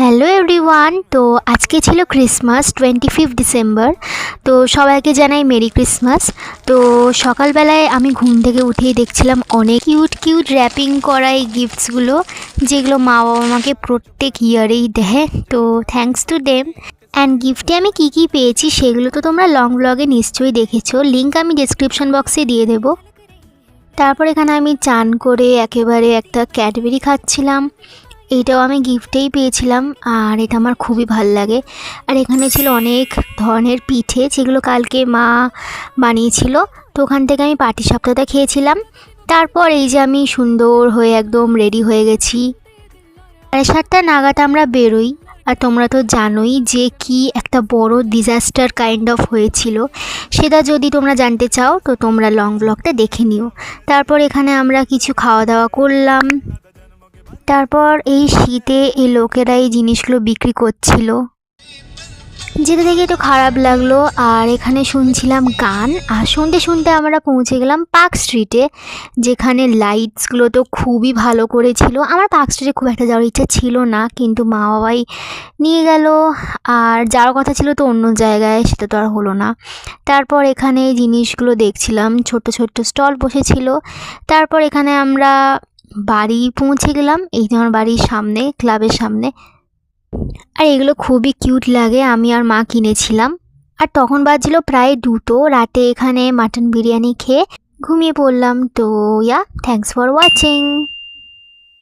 Hello everyone. তো আজকে ছিল ক্রিসমাস 25 ডিসেম্বর। তো সবাইকে জানাই মেরি ক্রিসমাস। তো সকালবেলায় আমি ঘুম থেকে উঠেই দেখছিলাম অনেক কিউট কিউট র্যাপিং করা এই গিফটসগুলো, যেগুলো মা বাবা আমাকে প্রত্যেক ইয়ারেই দেয়। তো থ্যাঙ্কস টু দেম। অ্যান্ড গিফটে আমি কী কী পেয়েছি সেগুলো তো তোমরা লং ব্লগে নিশ্চয়ই দেখেছো, লিঙ্ক আমি ডেসক্রিপশন বক্সে দিয়ে দেবো। তারপর এখানে আমি চান করে একেবারে একটা ক্যাডবেরি খাচ্ছিলাম। এইটাও আমি গিফটেই পেয়েছিলাম আর এটা আমার খুবই ভাল লাগে। আর এখানে ছিল অনেক ধরনের পিঠে, যেগুলো কালকে মা বানিয়েছিল। তো ওখান থেকে আমি পাটিসাপটাটা খেয়েছিলাম। তারপর এই যে আমি সুন্দর হয়ে একদম রেডি হয়ে গেছি। 7:30 নাগাদ আমরা বেরোই। আর তোমরা তো জানোই যে কি একটা বড় ডিজাস্টার কাইন্ড অফ হয়েছিল। সেটা যদি তোমরা জানতে চাও তো তোমরা লং ব্লগটা দেখে নিও। তারপর এখানে আমরা কিছু খাওয়া দাওয়া করলাম। তারপর এই শীতে এই লোকেরা এই জিনিসগুলো বিক্রি করছিল, যেটা দেখে একটু খারাপ লাগলো। আর এখানে শুনছিলাম গান, আর শুনতে শুনতে আমরা পৌঁছে গেলাম পার্ক স্ট্রিটে, যেখানে লাইটসগুলো তো খুবই ভালো করেছিল। আমার পার্ক স্ট্রিটে খুব একটা যাওয়ার ইচ্ছা ছিল না, কিন্তু মা বাবাই নিয়ে গেল। আর যাওয়ার কথা ছিল তো অন্য জায়গায়, সেটা তো আর হলো না। তারপর এখানে এই জিনিসগুলো দেখছিলাম, ছোট্ট ছোট্ট স্টল বসেছিল। তারপর এখানে আমরা বাড়ি পৌঁছে গেলাম, এই যে আমার বাড়ির সামনে, ক্লাবের সামনে। আর এগুলো খুবই কিউট লাগে, আমি আর মা কিনেছিলাম। আর তখন বাজছিল প্রায় 2টো রাতে। এখানে মাটন বিরিয়ানি খেয়ে ঘুমিয়ে পড়লাম। তো থ্যাঙ্কস ফর ওয়াচিং।